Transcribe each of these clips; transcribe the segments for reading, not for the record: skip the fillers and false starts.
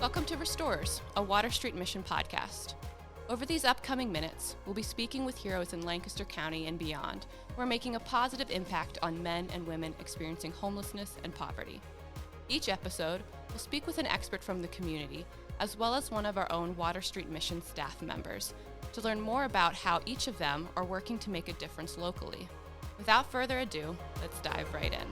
Welcome to Restorers, a Water Street Mission podcast. Over these upcoming minutes, we'll be speaking with heroes in Lancaster County and beyond who are making a positive impact on men and women experiencing homelessness and poverty. Each episode, we'll speak with an expert from the community, as well as one of our own Water Street Mission staff members, to learn more about how each of them are working to make a difference locally. Without further ado, let's dive right in.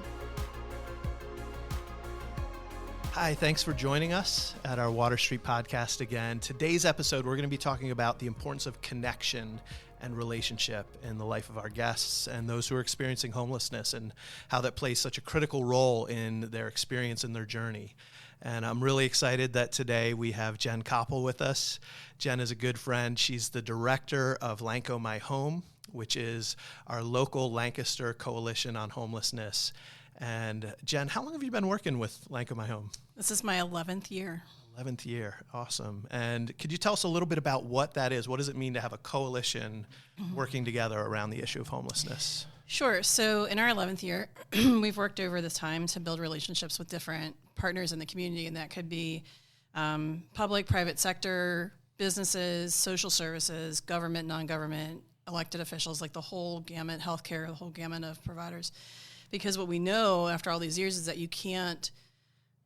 Hi, thanks for joining us at our Water Street podcast again. Today's episode, we're going to be talking about the importance of connection and relationship in the life of our guests and those who are experiencing homelessness, and how that plays such a critical role in their experience and their journey. And I'm really excited that today we have Jenn Koppel with us. Jenn is a good friend. She's the director of LancoMy Home, which is our local Lancaster coalition on homelessness. And Jenn, how long have you been working with LancoMy Home? This is my 11th year. 11th year. Awesome. And could you tell us a little bit about what that is? What does it mean to have a coalition working together around the issue of homelessness? Sure. So in our 11th year, we've worked over this time to build relationships with different partners in the community, and that could be public, private sector, businesses, social services, government, non-government, elected officials, like the whole gamut, healthcare, the whole gamut of providers. Because what we know after all these years is that you can't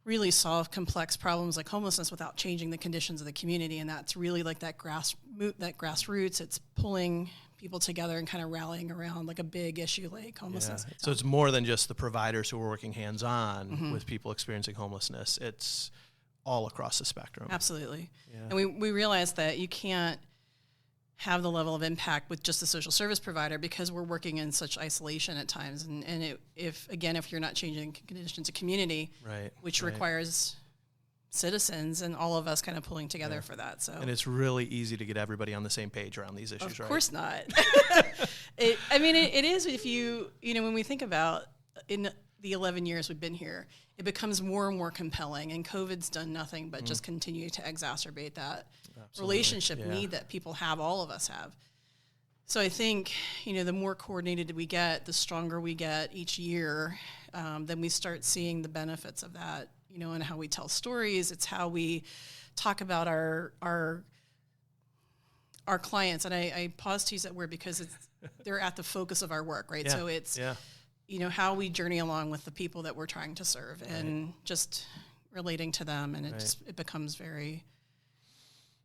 really solve complex problems like homelessness without changing the conditions of the community, and that's really like that grassroots. It's pulling people together and kind of rallying around like a big issue like homelessness. Yeah. So it's more than just the providers who are working hands-on with people experiencing homelessness. It's all across the spectrum. Absolutely. Yeah. And we realized that you can't have the level of impact with just a social service provider because we're working in such isolation at times. And if you're not changing conditions of community, which requires citizens and all of us kind of pulling together for that. So, and it's really easy to get everybody on the same page around these issues, right? Of course not. It is if when we think about in the 11 years we've been here, it becomes more and more compelling, and COVID's done nothing but just continue to exacerbate that relationship need that people have, all of us have. So I think, the more coordinated we get, the stronger we get each year, then we start seeing the benefits of that, and how we tell stories. It's how we talk about our clients. And I pause to use that word because they're at the focus of our work, right? So it's, how we journey along with the people that we're trying to serve and just relating to them. And it becomes very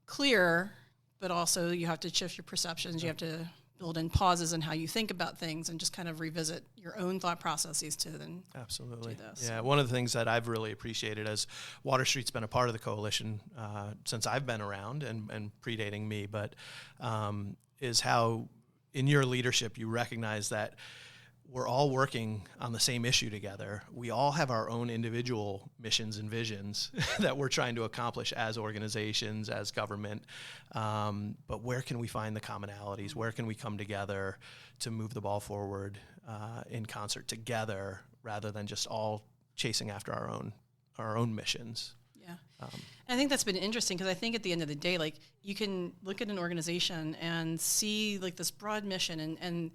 clear, but also you have to shift your perceptions. You have to build in pauses in how you think about things and just kind of revisit your own thought processes to then absolutely do this. Yeah, one of the things that I've really appreciated as Water Street's been a part of the coalition since I've been around and predating me, but is how in your leadership you recognize that we're all working on the same issue together. We all have our own individual missions and visions that we're trying to accomplish as organizations, as government. But where can we find the commonalities? Where can we come together to move the ball forward in concert together, rather than just all chasing after our own missions? Yeah. I think that's been interesting because I think at the end of the day, like you can look at an organization and see like this broad mission and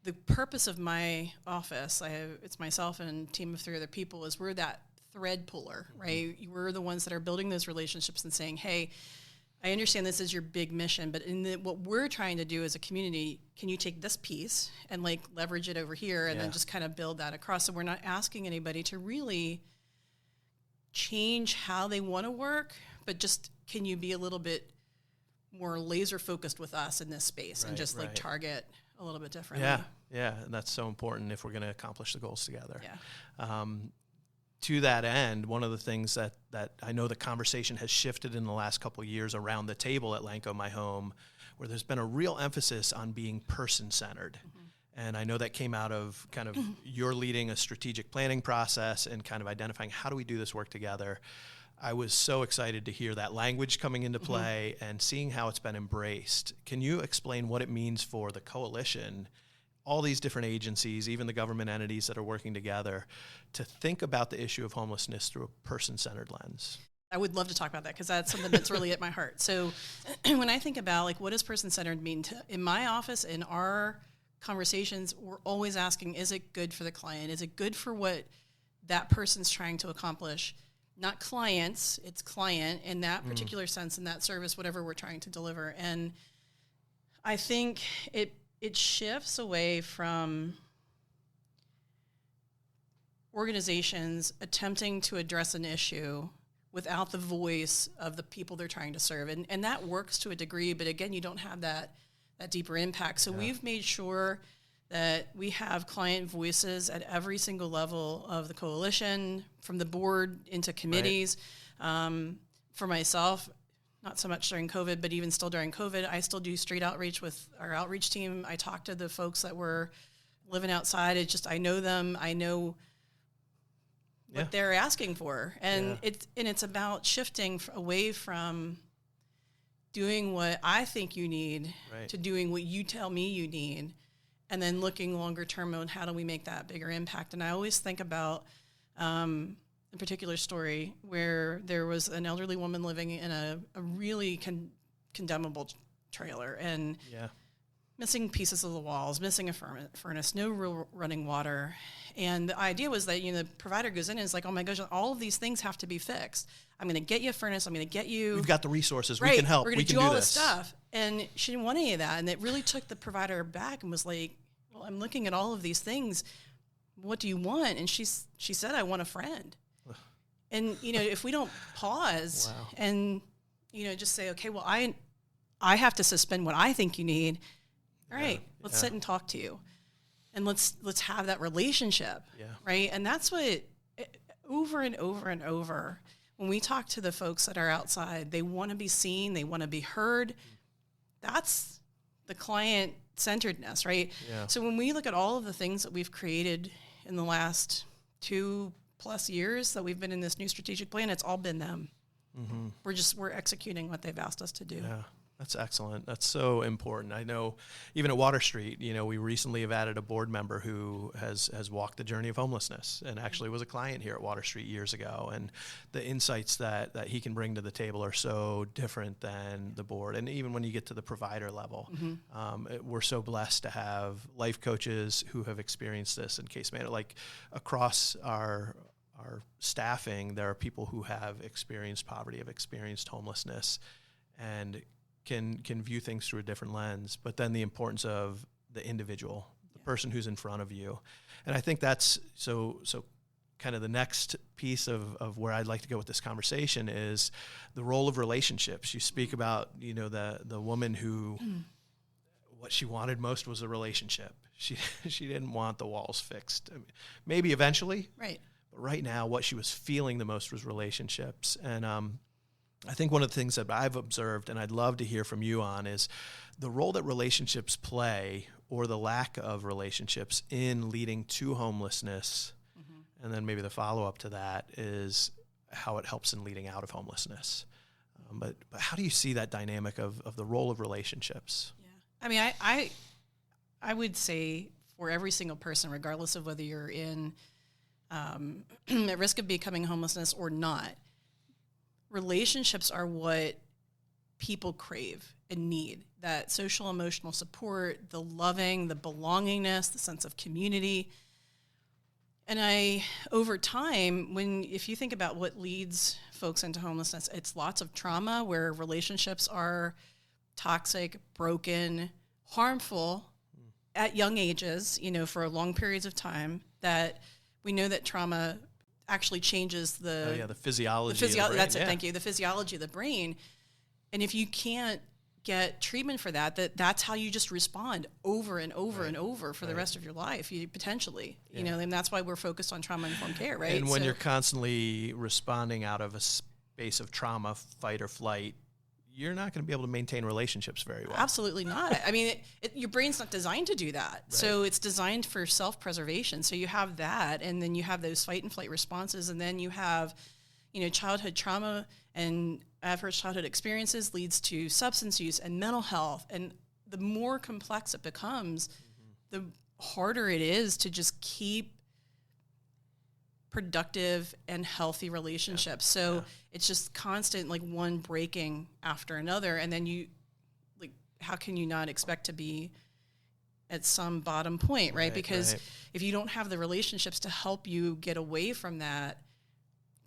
the purpose of my office, it's myself and a team of 3 other people, is we're that thread puller, right? We're the ones that are building those relationships and saying, hey, I understand this is your big mission, but what we're trying to do as a community, can you take this piece and like leverage it over here and then just kind of build that across? So we're not asking anybody to really change how they want to work, but just can you be a little bit more laser focused with us in this space and just like target a little bit differently. Yeah, and that's so important if we're going to accomplish the goals together. Yeah. To that end, one of the things that I know the conversation has shifted in the last couple of years around the table at LancoMy Home, where there's been a real emphasis on being person-centered. And I know that came out of kind of your leading a strategic planning process and kind of identifying how do we do this work together. I was so excited to hear that language coming into play and seeing how it's been embraced. Can you explain what it means for the coalition, all these different agencies, even the government entities that are working together, to think about the issue of homelessness through a person-centered lens? I would love to talk about that because that's something that's really at my heart. So when I think about like what does person-centered mean in my office, in our conversations, we're always asking, is it good for the client? Is it good for what that person's trying to accomplish? not clients, it's client in that particular sense, in that service, whatever we're trying to deliver. And I think it shifts away from organizations attempting to address an issue without the voice of the people they're trying to serve. And that works to a degree, but again, you don't have that deeper impact. So we've made sure that we have client voices at every single level of the coalition, from the board into committees. Right. For myself, not so much during COVID, but even still during COVID, I still do street outreach with our outreach team. I talk to the folks that were living outside. It's just, I know them. I know what they're asking for. And it's about shifting away from doing what I think you need to doing what you tell me you need, and then looking longer term on how do we make that bigger impact. And I always think about a particular story where there was an elderly woman living in a really condemnable trailer, and missing pieces of the walls, missing a furnace, no real running water. And the idea was that, the provider goes in and is like, oh my gosh, all of these things have to be fixed. I'm going to get you a furnace. I'm going to get you. We've got the resources. Right. We can help. We're going to do all this stuff. And she didn't want any of that. And it really took the provider back and was like, well, I'm looking at all of these things. What do you want? And she said, I want a friend. And, if we don't pause and, just say, okay, well, I have to suspend what I think you need. All right, let's sit and talk to you. And let's have that relationship, right? And that's what, over and over and over, when we talk to the folks that are outside, they want to be seen, they want to be heard. That's the client-centeredness, right? Yeah. So when we look at all of the things that we've created in the last 2+ years that we've been in this new strategic plan, it's all been them. Mm-hmm. We're executing what they've asked us to do. Yeah. That's excellent. That's so important. I know even at Water Street, we recently have added a board member who has walked the journey of homelessness and actually was a client here at Water Street years ago. And the insights that he can bring to the table are so different than the board. And even when you get to the provider level, we're so blessed to have life coaches who have experienced this in case management. Like across our staffing, there are people who have experienced poverty, have experienced homelessness, and can view things through a different lens, but then the importance of the individual, the person who's in front of you. And I think that's so kind of the next piece of where I'd like to go with this conversation is the role of relationships. You speak about, the woman who, what she wanted most was a relationship. She didn't want the walls fixed. I mean, maybe eventually. Right. But right now, what she was feeling the most was relationships. And, I think one of the things that I've observed, and I'd love to hear from you on, is the role that relationships play, or the lack of relationships, in leading to homelessness. Mm-hmm. And then maybe the follow-up to that is how it helps in leading out of homelessness. But how do you see that dynamic of the role of relationships? Yeah. I mean, I would say for every single person, regardless of whether you're in at risk of becoming homelessness or not, relationships are what people crave and need. That social emotional support, the loving, the belongingness, the sense of community. And over time, if you think about what leads folks into homelessness, it's lots of trauma where relationships are toxic, broken, harmful at young ages, for long periods of time, that we know that trauma actually changes the physiology. That's it. Thank you. The physiology of the brain. And if you can't get treatment for that's how you just respond over and over and over for the rest of your life. You potentially, and that's why we're focused on trauma-informed care, right? And when you're constantly responding out of a space of trauma, fight or flight, you're not going to be able to maintain relationships very well. Absolutely not. I mean, your brain's not designed to do that. Right. So it's designed for self-preservation. So you have that, and then you have those fight and flight responses, and then you have, childhood trauma and adverse childhood experiences leads to substance use and mental health. And the more complex it becomes, the harder it is to just keep productive and healthy relationships. So it's just constant, like one breaking after another. And then how can you not expect to be at some bottom point, right? Because if you don't have the relationships to help you get away from that,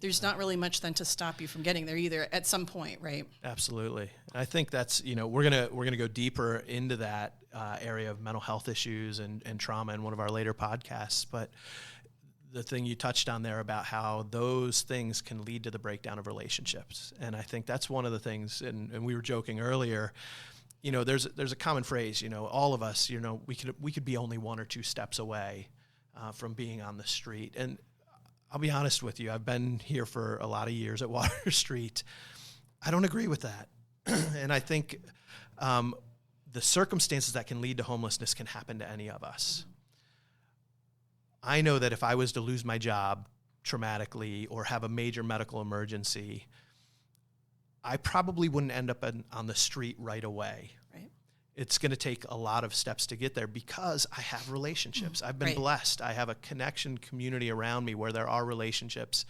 there's not really much then to stop you from getting there either at some point, right? Absolutely. I think that's, we're gonna go deeper into that area of mental health issues and trauma in one of our later podcasts. But the thing you touched on there about how those things can lead to the breakdown of relationships, and I think that's one of the things. And we were joking earlier. There's a common phrase. All of us. We could be only 1 or 2 steps away from being on the street. And I'll be honest with you. I've been here for a lot of years at Water Street. I don't agree with that. And I think the circumstances that can lead to homelessness can happen to any of us. I know that if I was to lose my job traumatically or have a major medical emergency, I probably wouldn't end up on the street right away. Right. It's going to take a lot of steps to get there because I have relationships. I've been blessed. I have a connection community around me where there are relationships.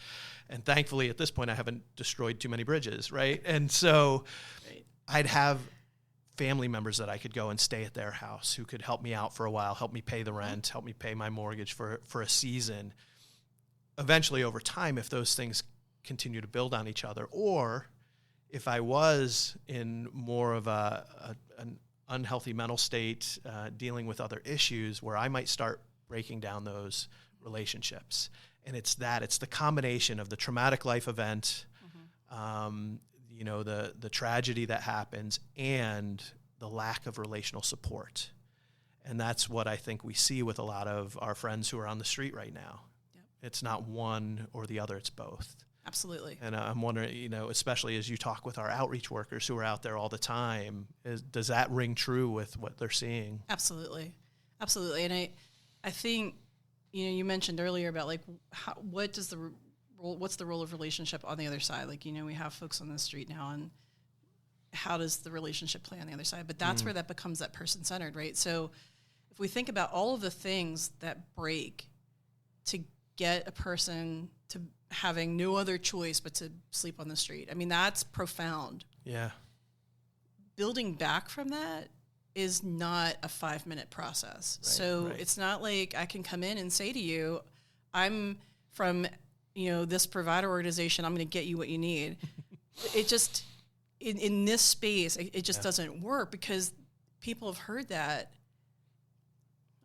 And thankfully, at this point, I haven't destroyed too many bridges, right? And so I'd have family members that I could go and stay at their house who could help me out for a while, help me pay the rent, help me pay my mortgage for a season. Eventually, over time, if those things continue to build on each other, or if I was in more of an unhealthy mental state, dealing with other issues where I might start breaking down those relationships. And it's the combination of the traumatic life event, the tragedy that happens, and the lack of relational support. And that's what I think we see with a lot of our friends who are on the street right now. Yep. It's not one or the other, it's both. Absolutely. And I'm wondering, especially as you talk with our outreach workers who are out there all the time, does that ring true with what they're seeing? Absolutely. Absolutely. And I think, you mentioned earlier about what's the role of relationship on the other side? We have folks on the street now, and how does the relationship play on the other side? But that's where that becomes that person-centered, right? So if we think about all of the things that break to get a person to having no other choice but to sleep on the street, that's profound. Yeah. Building back from that is not a 5-minute process. Right, It's not like I can come in and say to you, I'm from this provider organization, I'm going to get you what you need. It just, in this space, it just doesn't work, because people have heard that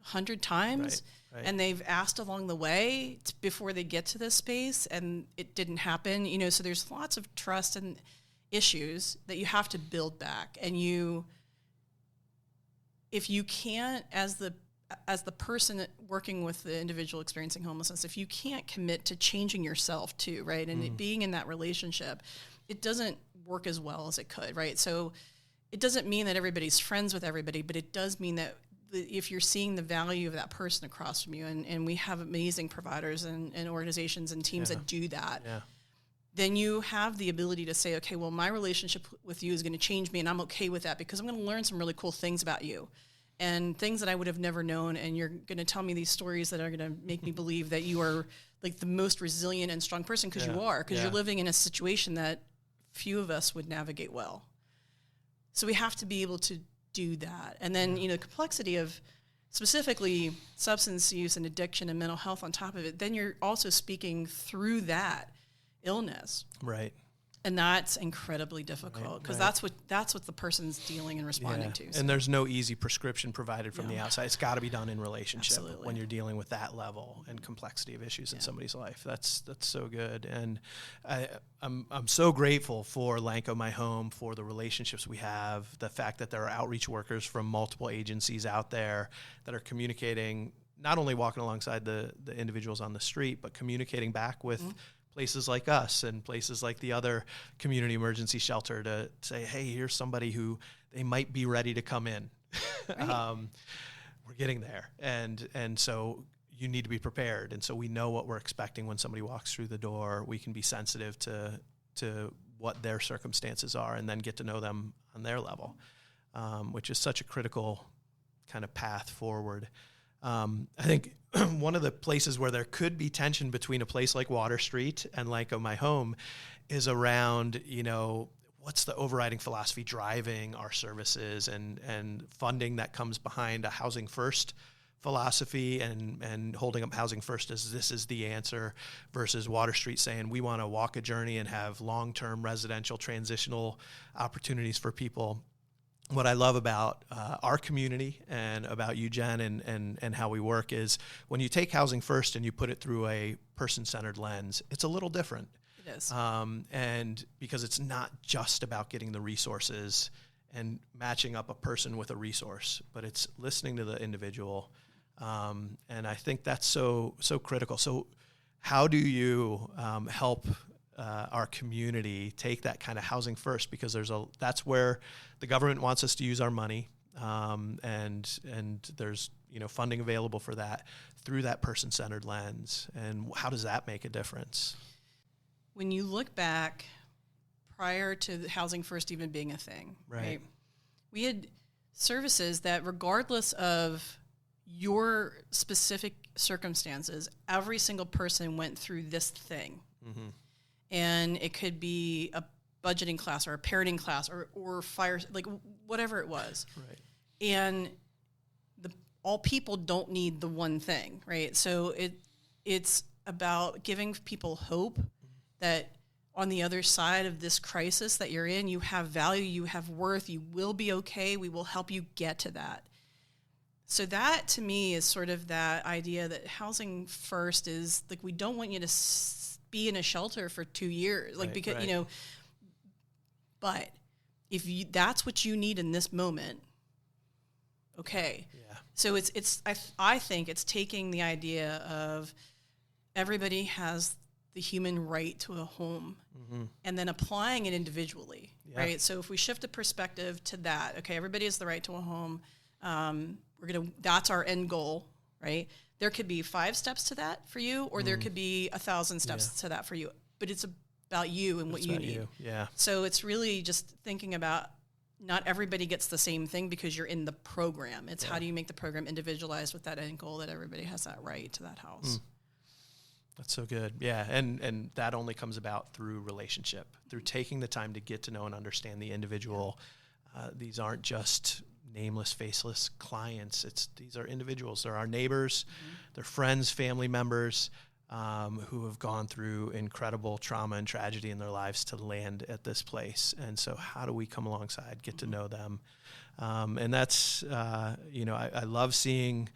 100 times, right. And they've asked along the way before they get to this space, and it didn't happen. So there's lots of trust and issues that you have to build back. And if you can't, as the person working with the individual experiencing homelessness, if you can't commit to changing yourself too, right, and it being in that relationship, it doesn't work as well as it could, right? So it doesn't mean that everybody's friends with everybody, but it does mean that if you're seeing the value of that person across from you, and we have amazing providers and organizations and teams that do that, then you have the ability to say, okay, well, my relationship with you is going to change me, and I'm okay with that, because I'm going to learn some really cool things about you and things that I would have never known, and you're going to tell me these stories that are going to make me believe that you are the most resilient and strong person, because you are, because you're living in a situation that few of us would navigate well. So we have to be able to do that. And then, the complexity of specifically substance use and addiction and mental health on top of it, then you're also speaking through that illness. Right. And that's incredibly difficult, because that's what the person's dealing and responding to. So. And there's no easy prescription provided from the outside. It's got to be done in relationship. Absolutely. When you're dealing with that level and complexity of issues in somebody's life. That's so good. And I'm so grateful for LancoMy Home, for the relationships we have, the fact that there are outreach workers from multiple agencies out there that are communicating, not only walking alongside the individuals on the street, but communicating back with places like us and places like the other community emergency shelter to say, hey, here's somebody who they might be ready to come in. Right. We're getting there. And so you need to be prepared. And so we know what we're expecting when somebody walks through the door. We can be sensitive to what their circumstances are, and then get to know them on their level, which is such a critical kind of path forward. I think one of the places where there could be tension between a place like Water Street and LancoMy Home is around, what's the overriding philosophy driving our services and funding that comes behind a housing first philosophy and holding up housing first as this is the answer versus Water Street saying we want to walk a journey and have long-term residential transitional opportunities for people. What I love about our community and about you, Jen, and how we work is when you take housing first and you put it through a person-centered lens, it's a little different. It is. And because it's not just about getting the resources and matching up a person with a resource, but it's listening to the individual. And I think that's so critical. So how do you help our community take that kind of housing first? Because that's where the government wants us to use our money, and there's funding available for that through that person-centered lens. And how does that make a difference? When you look back prior to housing first even being a thing, right? We had services that regardless of your specific circumstances, every single person went through this thing. Mm-hmm. And it could be a budgeting class or a parenting class or fire, like whatever it was. Right. And all people don't need the one thing, right? So it's about giving people hope that on the other side of this crisis that you're in, you have value, you have worth, you will be okay, we will help you get to that. So that, to me, is sort of that idea that housing first is, like, we don't want you to be in a shelter for 2 years. Like, because, but if that's what you need in this moment, okay. Yeah. So I think it's taking the idea of everybody has the human right to a home, mm-hmm. and then applying it individually, right? So if we shift the perspective to that, okay, everybody has the right to a home. That's our end goal, right? There could be 5 steps to that for you, or there could be 1,000 steps to that for you. But it's about you and what you need. Yeah. So it's really just thinking about not everybody gets the same thing because you're in the program. It's how do you make the program individualized with that end goal that everybody has that right to that house. That's so good. Yeah. And that only comes about through relationship, through taking the time to get to know and understand the individual. These aren't just nameless, faceless clients. These are individuals. They're our neighbors, they're friends, family members who have gone through incredible trauma and tragedy in their lives to land at this place. And so how do we come alongside, get to know them? And that's, I love seeing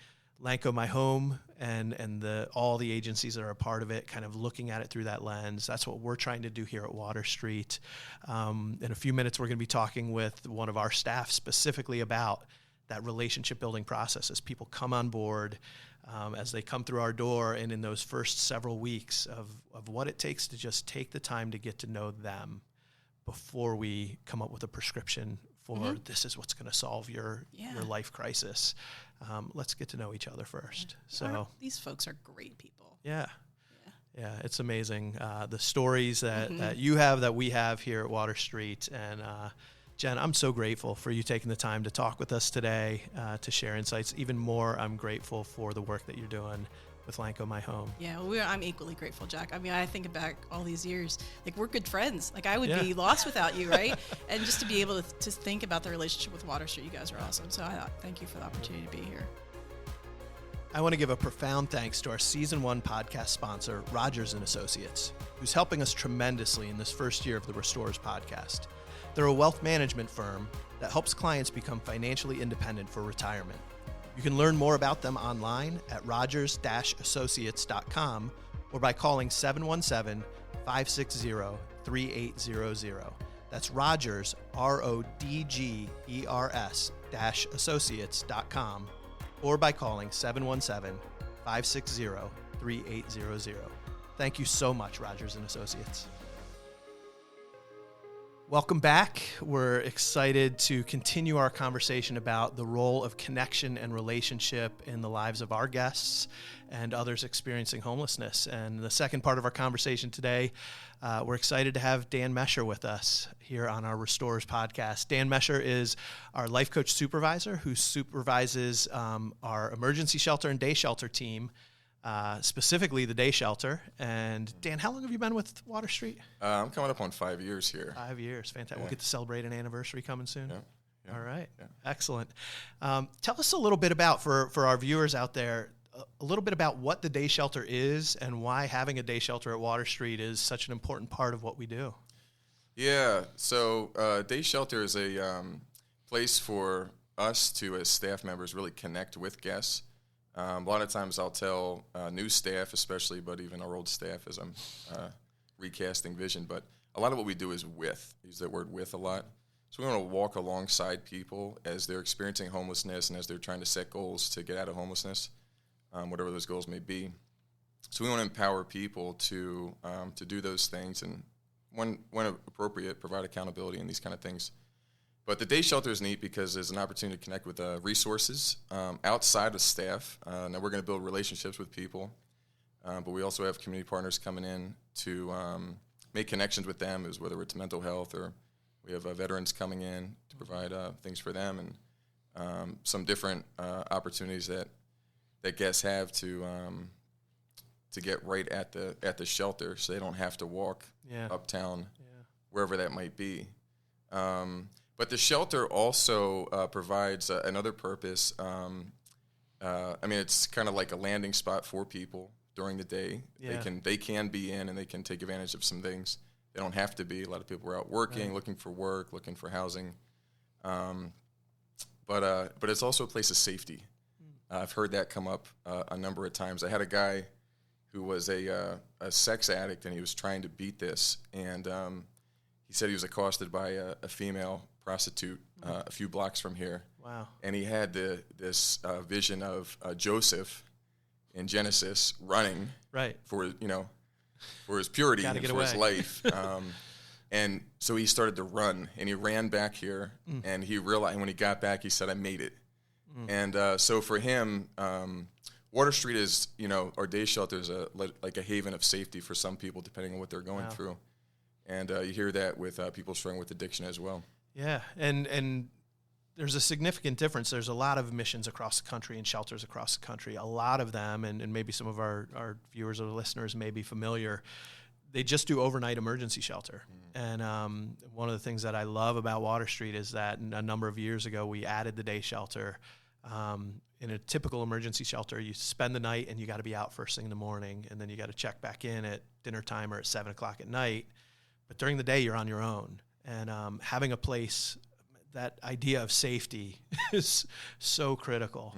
LancoMy Home and all the agencies that are a part of it, kind of looking at it through that lens. That's what we're trying to do here at Water Street. In a few minutes, we're going to be talking with one of our staff specifically about that relationship building process as people come on board, as they come through our door, and in those first several weeks of what it takes to just take the time to get to know them before we come up with a prescription for this is what's going to solve your life crisis. Let's get to know each other first. So these folks are great people. Yeah, it's amazing. The stories that you have, that we have here at Water Street. And Jen, I'm so grateful for you taking the time to talk with us today, to share insights. Even more, I'm grateful for the work that you're doing with LancoMy Home. Yeah, I'm equally grateful, Jack. I mean, I think back all these years, like, we're good friends. Like, I would be lost without you, right? And just to be able to think about the relationship with Water Street, you guys are awesome. So I thank you for the opportunity to be here. I want to give a profound thanks to our Season 1 podcast sponsor, Rogers & Associates, who's helping us tremendously in this first year of the Restorers podcast. They're a wealth management firm that helps clients become financially independent for retirement. You can learn more about them online at rogers-associates.com or by calling 717-560-3800. That's Rogers, RODGERS-associates.com, or by calling 717-560-3800. Thank you so much, Rogers & Associates. Welcome back. We're excited to continue our conversation about the role of connection and relationship in the lives of our guests and others experiencing homelessness. And the second part of our conversation today, we're excited to have Dan Mesher with us here on our Restorers podcast. Dan Mesher is our Life Coach Supervisor who supervises our emergency shelter and day shelter team, specifically the day shelter. And Dan, how long have you been with Water Street? I'm coming up on 5 years here. 5 years, fantastic. Yeah. We'll get to celebrate an anniversary coming soon. Yeah. All right. Yeah. Excellent. Tell us a little bit about, for our viewers out there, a little bit about what the day shelter is and why having a day shelter at Water Street is such an important part of what we do. Yeah, so day shelter is a place for us to, as staff members, really connect with guests. A lot of times I'll tell new staff, especially, but even our old staff as I'm recasting vision, but a lot of what we do is with. I use that word with a lot. So we want to walk alongside people as they're experiencing homelessness and as they're trying to set goals to get out of homelessness, whatever those goals may be. So we want to empower people to do those things and, when appropriate, provide accountability and these kind of things. But the day shelter is neat because there's an opportunity to connect with resources outside of staff. Now we're going to build relationships with people, but we also have community partners coming in to make connections with them, as whether it's mental health or we have veterans coming in to provide things for them, and some different opportunities that guests have to get right at the shelter, so they don't have to walk uptown, wherever that might be. But the shelter also provides another purpose. It's kind of like a landing spot for people during the day. Yeah. They can be in and they can take advantage of some things. They don't have to be. A lot of people are out working, looking for work, looking for housing. But it's also a place of safety. I've heard that come up a number of times. I had a guy who was a sex addict, and he was trying to beat this. And he said he was accosted by a female prostitute a few blocks from here. Wow. And he had this vision of Joseph in Genesis running for his purity and for his life. And so he started to run, and he ran back here, and he realized when he got back, he said, "I made it." And so for him, Water Street is, our day shelter is like a haven of safety for some people, depending on what they're going through. And you hear that with people struggling with addiction as well. Yeah, and there's a significant difference. There's a lot of missions across the country and shelters across the country. A lot of them, and maybe some of our viewers or listeners may be familiar, they just do overnight emergency shelter. And one of the things that I love about Water Street is that a number of years ago we added the day shelter. In a typical emergency shelter, you spend the night and you got to be out first thing in the morning, and then you got to check back in at dinner time or at 7 o'clock at night. But during the day, you're on your own. And having a place, that idea of safety is so critical.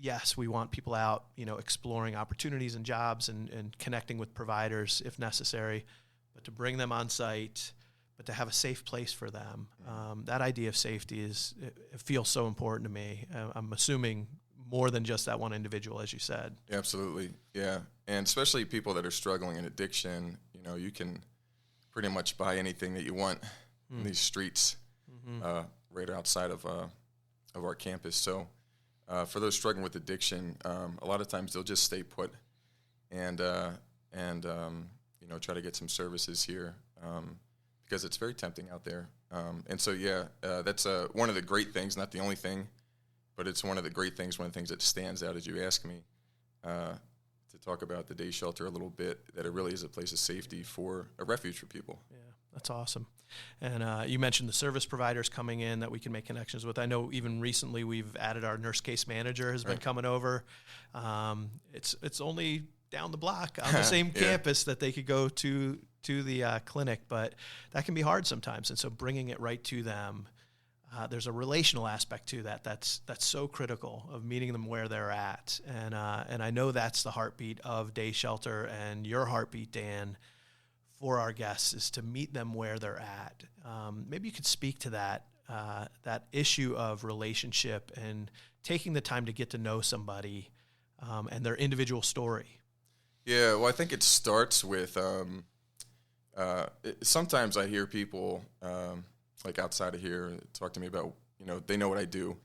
Yes, we want people out, exploring opportunities and jobs and connecting with providers if necessary, but to bring them on site, but to have a safe place for them. That idea of safety it feels so important to me. I'm assuming more than just that one individual, as you said. Yeah, absolutely, yeah. And especially people that are struggling in addiction, you can pretty much buy anything that you want in these streets right outside of our campus. So for those struggling with addiction, a lot of times they'll just stay put and try to get some services here because it's very tempting out there. And so, that's one of the great things, not the only thing, but it's one of the great things, one of the things that stands out as you ask me to talk about the day shelter a little bit, that it really is a place of safety for a refuge for people. Yeah, that's awesome. And you mentioned the service providers coming in that we can make connections with. I know even recently we've added our nurse case manager has been coming over. It's only down the block on the same campus that they could go to the clinic, but that can be hard sometimes. And so bringing it right to them, there's a relational aspect to that's so critical, of meeting them where they're at. And I know that's the heartbeat of Day Shelter, and your heartbeat, Dan, for our guests is to meet them where they're at. Maybe you could speak to that issue of relationship and taking the time to get to know somebody and their individual story. Yeah, well, I think it starts with sometimes I hear people like outside of here talk to me about, they know what I do.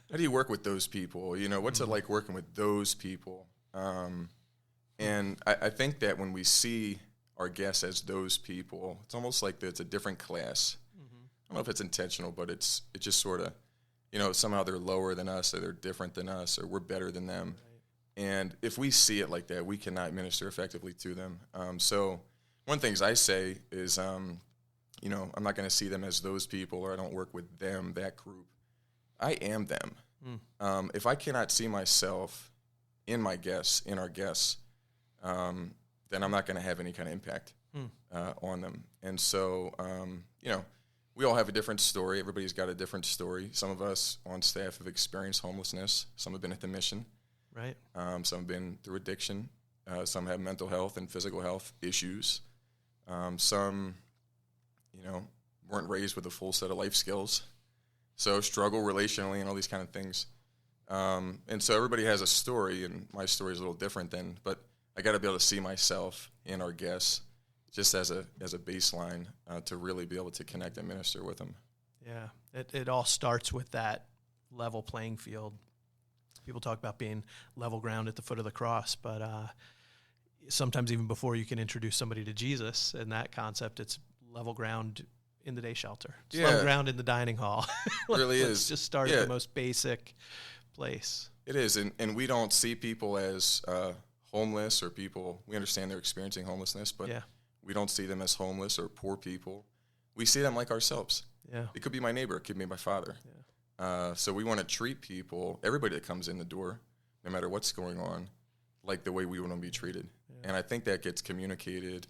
How do you work with those people? What's it like working with those people? And I think that when we see our guests as those people, it's almost like it's a different class. I don't know if it's intentional, but it just sort of, somehow they're lower than us, or they're different than us, or we're better than them. Right. And if we see it like that, we cannot minister effectively to them. So one of the things I say is, I'm not going to see them as those people, or I don't work with them, that group. I am them. If I cannot see myself in my guests, in our guests, then I'm not going to have any kind of impact on them. And so, we all have a different story. Everybody's got a different story. Some of us on staff have experienced homelessness. Some have been at the mission. Right. Some have been through addiction. Some have mental health and physical health issues. Some, weren't raised with a full set of life skills. So struggle relationally and all these kind of things. And so everybody has a story, and my story is a little different but I got to be able to see myself in our guests just as a baseline to really be able to connect and minister with them. Yeah, it all starts with that level playing field. People talk about being level ground at the foot of the cross, but sometimes even before you can introduce somebody to Jesus and that concept, it's level ground in the day shelter. It's level ground in the dining hall. It really is. Let's just start at the most basic place. It is, and we don't see people as homeless or people. We understand they're experiencing homelessness, but we don't see them as homeless or poor people. We see them like ourselves. Yeah. It could be my neighbor. It could be my father. Yeah. So we want to treat people, everybody that comes in the door, no matter what's going on, like the way we want to be treated. Yeah. And I think that gets communicated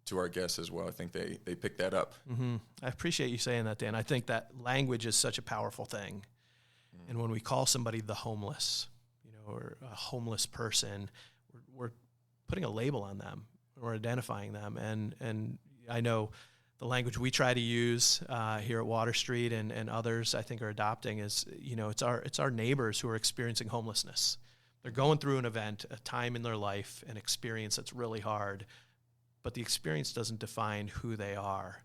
to our guests as well. I think they pick that up. Mm-hmm. I appreciate you saying that, Dan. I think that language is such a powerful thing. Mm-hmm. And when we call somebody the homeless, or a homeless person, we're putting a label on them. We're identifying them. And I know the language we try to use here at Water Street and others I think are adopting is, it's our neighbors who are experiencing homelessness. They're going through an event, a time in their life, an experience that's really hard, but the experience doesn't define who they are.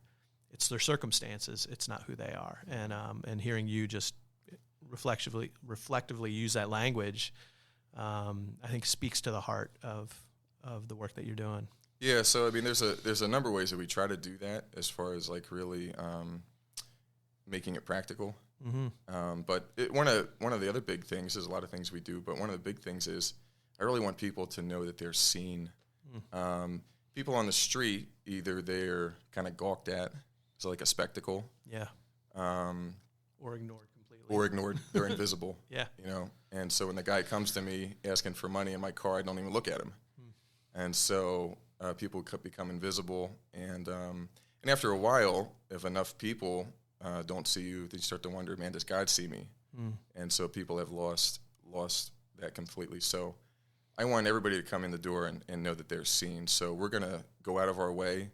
It's their circumstances. It's not who they are. And hearing you just reflectively use that language, I think speaks to the heart of the work that you're doing. Yeah, so I mean, there's a number of ways that we try to do that as far as like really making it practical. Mm-hmm. But one of the other big things, there's a lot of things we do, but one of the big things is I really want people to know that they're seen. People on the street, either they're kind of gawked at as like a spectacle. Yeah. Or ignored completely. Or ignored. They're invisible. Yeah. And so when the guy comes to me asking for money in my car, I don't even look at him. And so people become invisible. And after a while, if enough people don't see you, they start to wonder, man, does God see me? And so people have lost that completely. So I want everybody to come in the door and know that they're seen. So we're going to go out of our way.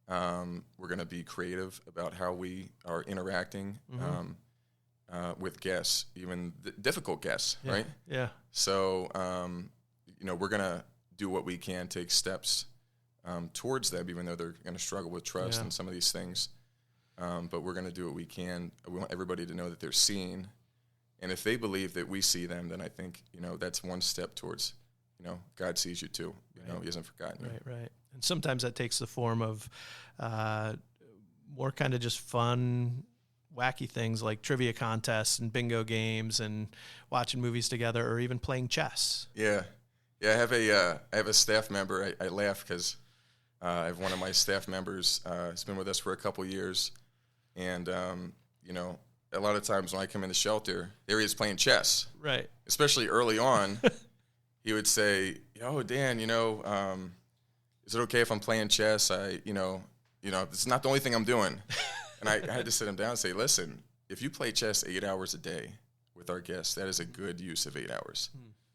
We're going to be creative about how we are interacting with guests, even difficult guests, right? Yeah. So, we're going to do what we can, take steps towards them, even though they're going to struggle with trust and some of these things. But we're going to do what we can. We want everybody to know that they're seen. And if they believe that we see them, then I think, that's one step towards, God sees you too. He hasn't forgotten you. Right. And sometimes that takes the form of more kind of just fun, wacky things like trivia contests and bingo games and watching movies together or even playing chess. Yeah. I have a staff member. I laugh because I have one of my staff members. He's been with us for a couple years. And, a lot of times when I come in the shelter, there he is playing chess. Right. Especially early on. He would say, "Oh, Dan, is it okay if I'm playing chess? It's not the only thing I'm doing." And I had to sit him down and say, "Listen, if you play chess 8 hours a day with our guests, that is a good use of 8 hours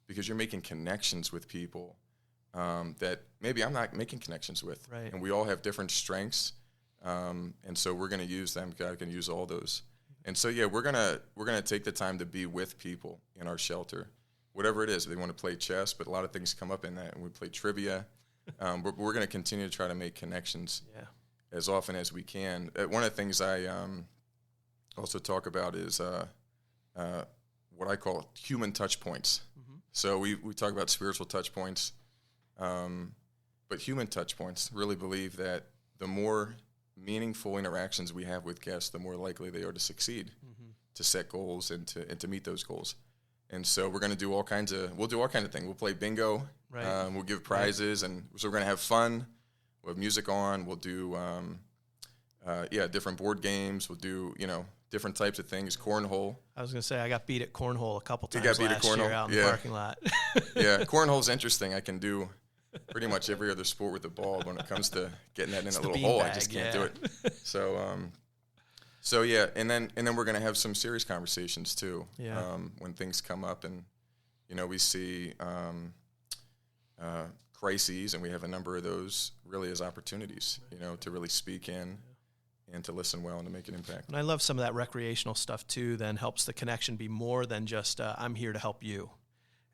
because you're making connections with people that maybe I'm not making connections with. Right. And we all have different strengths, and so we're going to use them. God can use all those. And so, we're gonna take the time to be with people in our shelter. Whatever it is, they want to play chess, but a lot of things come up in that, and we play trivia. We're going to continue to try to make connections as often as we can. One of the things I also talk about is what I call human touch points. Mm-hmm. So we talk about spiritual touch points, but human touch points. Really believe that the more meaningful interactions we have with guests, the more likely they are to succeed, to set goals and to meet those goals. And so we're going to do all kinds of things. We'll play bingo. Right. We'll give prizes, and so we're going to have fun. we'll have music on. We'll do, different board games. We'll do, different types of things. Cornhole. I was going to say, I got beat at cornhole a couple times last year out in the parking lot. Yeah, cornhole's interesting. I can do pretty much every other sport with the ball. When it comes to getting that in a little hole, I just can't do it. So, and then we're going to have some serious conversations too. Yeah. When things come up and, we see crises, and we have a number of those really as opportunities, to really speak in and to listen well and to make an impact. And I love some of that recreational stuff too, then helps the connection be more than just, I'm here to help you.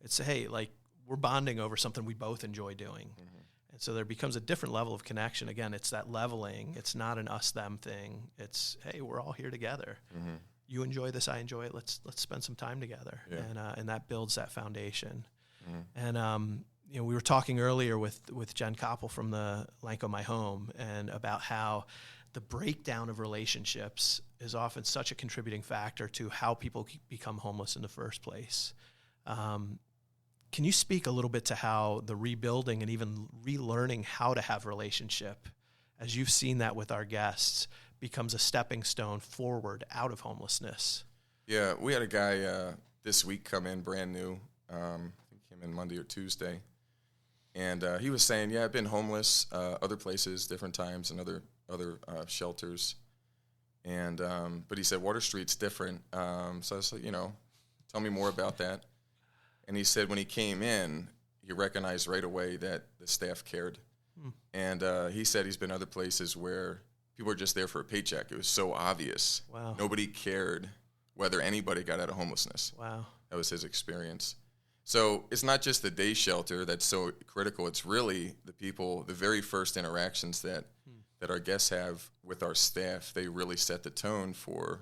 It's, hey, like, we're bonding over something we both enjoy doing. Mm-hmm. And so there becomes a different level of connection. Again, it's that leveling. It's not an us-them thing. It's, hey, we're all here together. Mm-hmm. You enjoy this, I enjoy it. Let's spend some time together. Yeah. And that builds that foundation. Mm-hmm. And, we were talking earlier with Jenn Koppel from the LancoMy home, and about how the breakdown of relationships is often such a contributing factor to how people become homeless in the first place. Can you speak a little bit to how the rebuilding and even relearning how to have relationship, as you've seen that with our guests, becomes a stepping stone forward out of homelessness? Yeah, we had a guy this week come in brand new. I think he came in Monday or Tuesday. And he was saying, I've been homeless other places, different times, and other shelters. And but he said, Water Street's different. So I was like, tell me more about that. And he said when he came in, he recognized right away that the staff cared. And he said he's been other places where people were just there for a paycheck. It was so obvious. Wow. Nobody cared whether anybody got out of homelessness. Wow. That was his experience. So it's not just the day shelter that's so critical. It's really the people, the very first interactions that our guests have with our staff. They really set the tone for,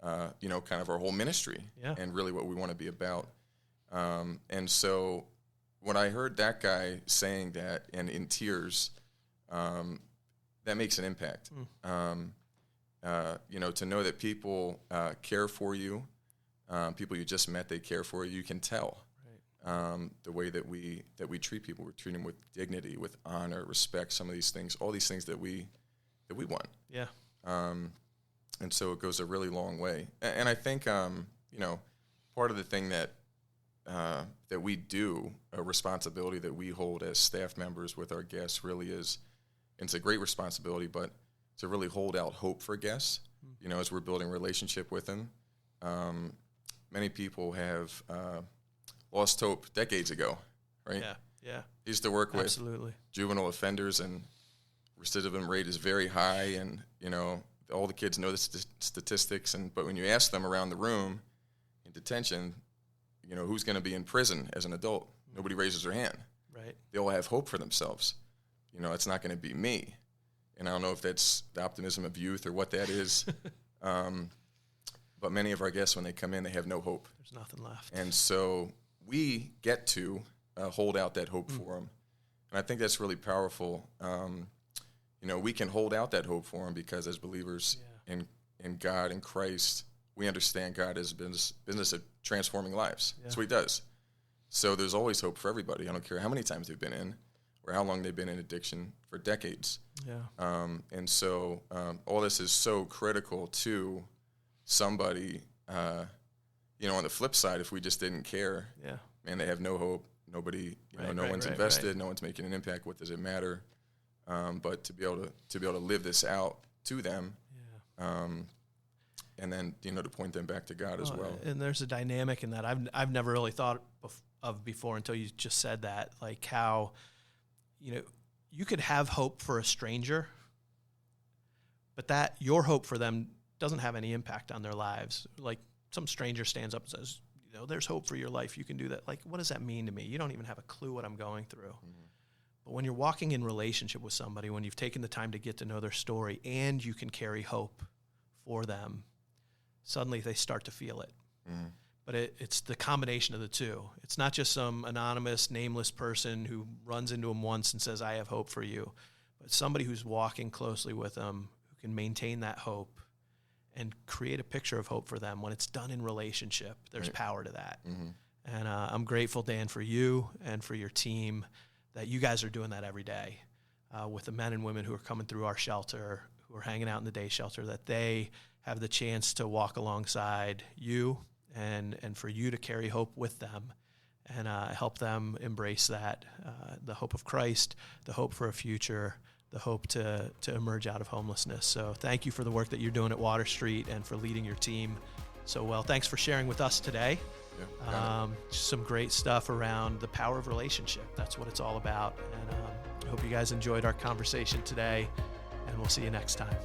kind of our whole ministry and really what we want to be about. And so when I heard that guy saying that and in tears, that makes an impact. To know that people care for you, people you just met, they care for you. You can tell the way that we treat people. We treat them with dignity, with honor, respect. Some of these things, all these things that we want. Yeah. And so it goes a really long way. And I think part of the thing that we do, a responsibility that we hold as staff members with our guests really is, and it's a great responsibility, but to really hold out hope for guests, as we're building relationship with them. Many people have lost hope decades ago, right? Yeah. I used to work with Absolutely. Juvenile offenders, and recidivism rate is very high, and, all the kids know the statistics, but when you ask them around the room in detention, who's going to be in prison as an adult? Nobody raises their hand. Right. They all have hope for themselves. It's not going to be me. And I don't know if that's the optimism of youth or what that is. But many of our guests, when they come in, they have no hope. There's nothing left. And so we get to hold out that hope for them. And I think that's really powerful. We can hold out that hope for them because as believers in God and Christ, we understand God as business of transforming lives. Yeah. That's what he does. So there's always hope for everybody. I don't care how many times they've been in or how long they've been in addiction, for decades. Yeah. And so all this is so critical to somebody, on the flip side, if we just didn't care, man, they have no hope. Nobody, no one's invested, no one's making an impact. What does it matter? But to be able to live this out to them, and then to point them back to God as well. And there's a dynamic in that I've never really thought of before until you just said that, like how you could have hope for a stranger, but that your hope for them doesn't have any impact on their lives. Like some stranger stands up and says, there's hope for your life. You can do that. Like, what does that mean to me? You don't even have a clue what I'm going through. Mm-hmm. But when you're walking in relationship with somebody, when you've taken the time to get to know their story and you can carry hope for them, suddenly they start to feel it. Mm-hmm. But it's the combination of the two. It's not just some anonymous, nameless person who runs into them once and says, I have hope for you. But somebody who's walking closely with them, who can maintain that hope and create a picture of hope for them. When it's done in relationship, there's power to that. Mm-hmm. And I'm grateful, Dan, for you and for your team that you guys are doing that every day. with the men and women who are coming through our shelter, who are hanging out in the day shelter, that they have the chance to walk alongside you and for you to carry hope with them and help them embrace that, the hope of Christ, the hope for a future, the hope to emerge out of homelessness. So thank you for the work that you're doing at Water Street and for leading your team so well. Thanks for sharing with us today. Yeah, Some great stuff around the power of relationship. That's what it's all about. And I hope you guys enjoyed our conversation today, and we'll see you next time.